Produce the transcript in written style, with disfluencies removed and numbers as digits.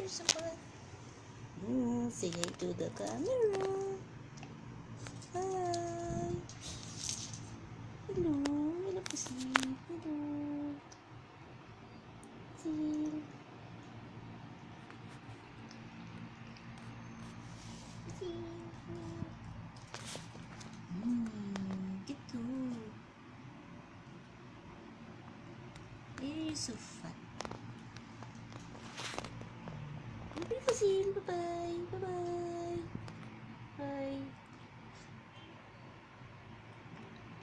There's someone. Say hi to the camera. Hi. Hello. Hello, pussy. Hello. Sil. Gitu. You're so fat. Bye, Sil. Bye-bye. Bye-bye.